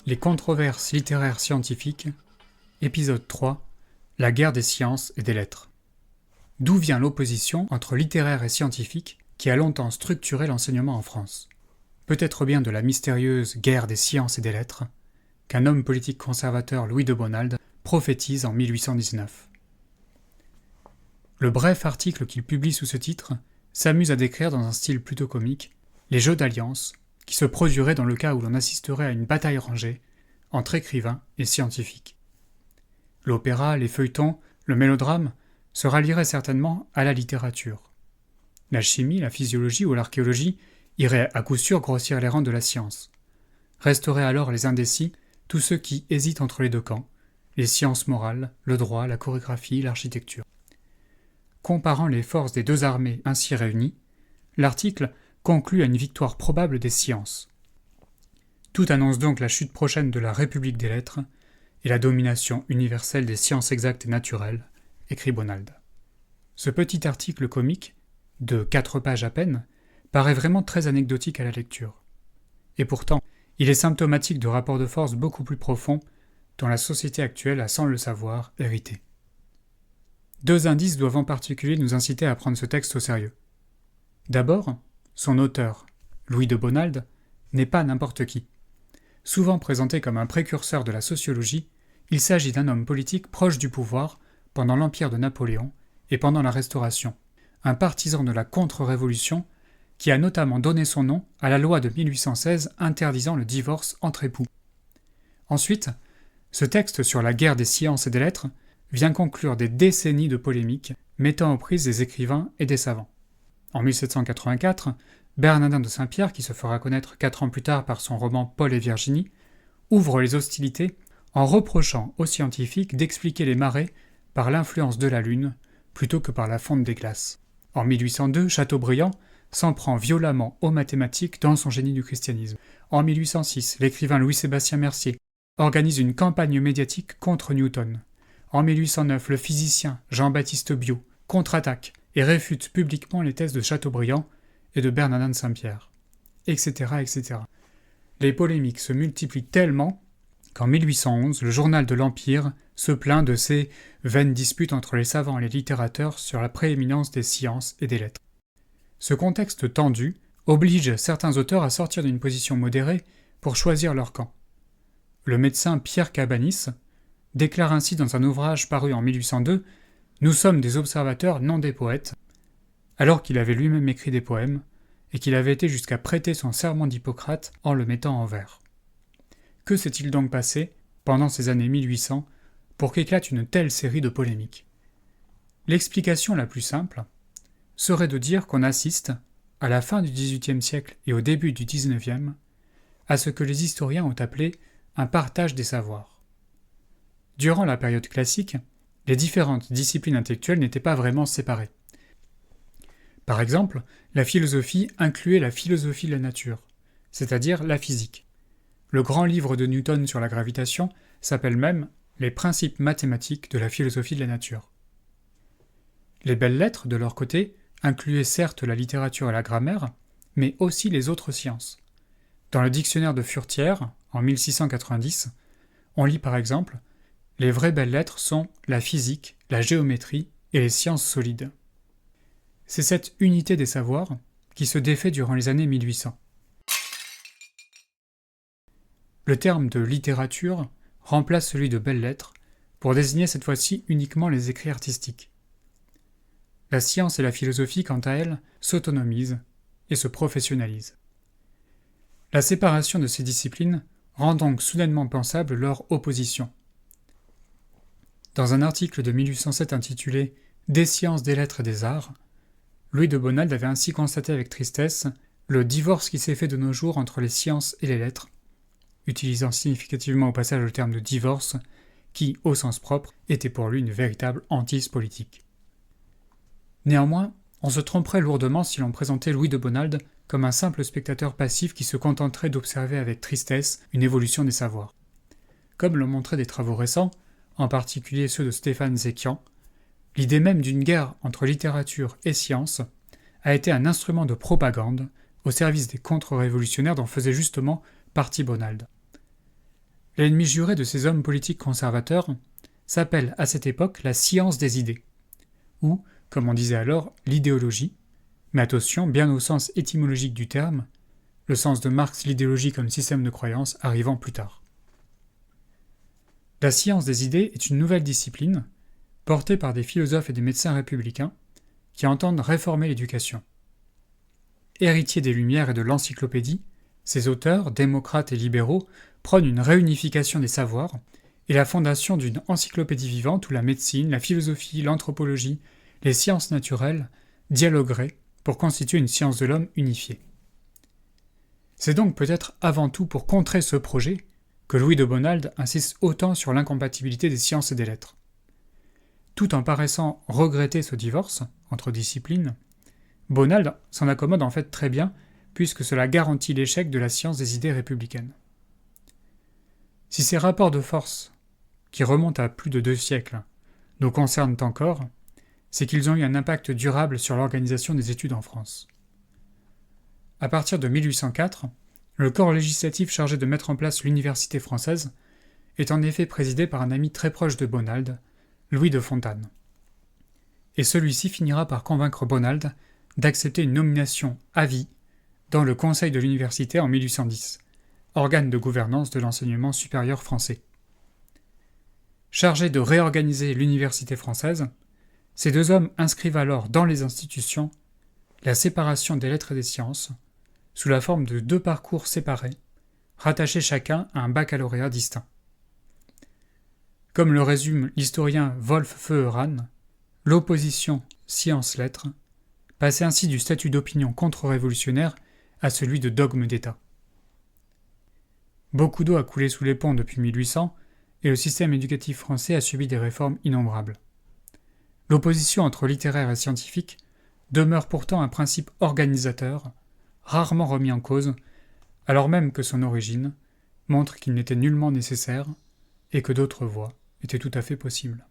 Les controverses littéraires scientifiques, épisode 3, la guerre des sciences et des lettres. D'où vient l'opposition entre littéraire et scientifique qui a longtemps structuré l'enseignement en France? Peut-être bien de la mystérieuse guerre des sciences et des lettres qu'un homme politique conservateur, Louis de Bonald, prophétise en 1819. Le bref article qu'il publie sous ce titre s'amuse à décrire dans un style plutôt comique les jeux d'alliance qui se produiraient dans le cas où l'on assisterait à une bataille rangée entre écrivains et scientifiques. L'opéra, les feuilletons, le mélodrame se rallieraient certainement à la littérature. La chimie, la physiologie ou l'archéologie iraient à coup sûr grossir les rangs de la science. Resteraient alors les indécis, tous ceux qui hésitent entre les deux camps, les sciences morales, le droit, la chorégraphie, l'architecture. Comparant les forces des deux armées ainsi réunies, l'article conclut à une victoire probable des sciences. Tout annonce donc la chute prochaine de la République des lettres et la domination universelle des sciences exactes et naturelles, écrit Bonald. Ce petit article comique, de 4 pages à peine, paraît vraiment très anecdotique à la lecture. Et pourtant, il est symptomatique de rapports de force beaucoup plus profonds dont la société actuelle a, sans le savoir, hérité. 2 indices doivent en particulier nous inciter à prendre ce texte au sérieux. D'abord, son auteur, Louis de Bonald, n'est pas n'importe qui. Souvent présenté comme un précurseur de la sociologie, il s'agit d'un homme politique proche du pouvoir pendant l'Empire de Napoléon et pendant la Restauration, un partisan de la contre-révolution qui a notamment donné son nom à la loi de 1816 interdisant le divorce entre époux. Ensuite, ce texte sur la guerre des sciences et des lettres vient conclure des décennies de polémiques mettant aux prises des écrivains et des savants. En 1784, Bernardin de Saint-Pierre, qui se fera connaître 4 ans plus tard par son roman Paul et Virginie, ouvre les hostilités en reprochant aux scientifiques d'expliquer les marées par l'influence de la Lune plutôt que par la fonte des glaces. En 1802, Chateaubriand s'en prend violemment aux mathématiques dans son génie du christianisme. En 1806, l'écrivain Louis-Sébastien Mercier organise une campagne médiatique contre Newton. En 1809, le physicien Jean-Baptiste Biot contre-attaque et réfute publiquement les thèses de Chateaubriand et de Bernardin de Saint-Pierre, etc., etc. Les polémiques se multiplient tellement qu'en 1811, le journal de l'Empire se plaint de ces vaines disputes entre les savants et les littérateurs sur la prééminence des sciences et des lettres. Ce contexte tendu oblige certains auteurs à sortir d'une position modérée pour choisir leur camp. Le médecin Pierre Cabanis déclare ainsi dans un ouvrage paru en 1802 « Nous sommes des observateurs, non des poètes », alors qu'il avait lui-même écrit des poèmes et qu'il avait été jusqu'à prêter son serment d'Hippocrate en le mettant en vers. Que s'est-il donc passé, pendant ces années 1800, pour qu'éclate une telle série de polémiques? L'explication la plus simple serait de dire qu'on assiste, à la fin du XVIIIe siècle et au début du XIXe, à ce que les historiens ont appelé un partage des savoirs. Durant la période classique, les différentes disciplines intellectuelles n'étaient pas vraiment séparées. Par exemple, la philosophie incluait la philosophie de la nature, c'est-à-dire la physique. Le grand livre de Newton sur la gravitation s'appelle même « Les principes mathématiques de la philosophie de la nature ». Les belles-lettres, de leur côté, incluaient certes la littérature et la grammaire, mais aussi les autres sciences. Dans le dictionnaire de Furetière, en 1690, on lit par exemple « Les vraies belles-lettres sont la physique, la géométrie et les sciences solides ». C'est cette unité des savoirs qui se défait durant les années 1800. Le terme de littérature remplace celui de belles-lettres pour désigner cette fois-ci uniquement les écrits artistiques. La science et la philosophie, quant à elles, s'autonomisent et se professionnalisent. La séparation de ces disciplines rend donc soudainement pensable leur opposition. Dans un article de 1807 intitulé « Des sciences, des lettres et des arts », Louis de Bonald avait ainsi constaté avec tristesse le divorce qui s'est fait de nos jours entre les sciences et les lettres, utilisant significativement au passage le terme de divorce, qui, au sens propre, était pour lui une véritable hantise politique. Néanmoins, on se tromperait lourdement si l'on présentait Louis de Bonald comme un simple spectateur passif qui se contenterait d'observer avec tristesse une évolution des savoirs. Comme l'ont montré des travaux récents, en particulier ceux de Stéphane Zekian, l'idée même d'une guerre entre littérature et science a été un instrument de propagande au service des contre-révolutionnaires dont faisait justement partie Bonald. L'ennemi juré de ces hommes politiques conservateurs s'appelle à cette époque la science des idées, ou, comme on disait alors, l'idéologie, mais attention, bien au sens étymologique du terme, le sens de Marx, l'idéologie comme système de croyance, arrivant plus tard. La science des idées est une nouvelle discipline, portée par des philosophes et des médecins républicains, qui entendent réformer l'éducation. Héritiers des Lumières et de l'Encyclopédie, ces auteurs, démocrates et libéraux, prônent une réunification des savoirs et la fondation d'une encyclopédie vivante où la médecine, la philosophie, l'anthropologie, les sciences naturelles dialogueraient pour constituer une science de l'homme unifiée. C'est donc peut-être avant tout pour contrer ce projet que Louis de Bonald insiste autant sur l'incompatibilité des sciences et des lettres. Tout en paraissant regretter ce divorce entre disciplines, Bonald s'en accommode en fait très bien puisque cela garantit l'échec de la science des idées républicaines. Si ces rapports de force, qui remontent à plus de 2 siècles, nous concernent encore, c'est qu'ils ont eu un impact durable sur l'organisation des études en France. À partir de 1804, le corps législatif chargé de mettre en place l'université française est en effet présidé par un ami très proche de Bonald, Louis de Fontanes. Et celui-ci finira par convaincre Bonald d'accepter une nomination à vie dans le Conseil de l'université en 1810, organe de gouvernance de l'enseignement supérieur français. Chargés de réorganiser l'université française, ces 2 hommes inscrivent alors dans les institutions la séparation des lettres et des sciences, sous la forme de 2 parcours séparés, rattachés chacun à un baccalauréat distinct. Comme le résume l'historien Wolf Feueran, l'opposition sciences-lettres passait ainsi du statut d'opinion contre-révolutionnaire à celui de dogme d'État. Beaucoup d'eau a coulé sous les ponts depuis 1800 et le système éducatif français a subi des réformes innombrables. L'opposition entre littéraire et scientifique demeure pourtant un principe organisateur, rarement remis en cause, alors même que son origine montre qu'il n'était nullement nécessaire et que d'autres voies étaient tout à fait possibles.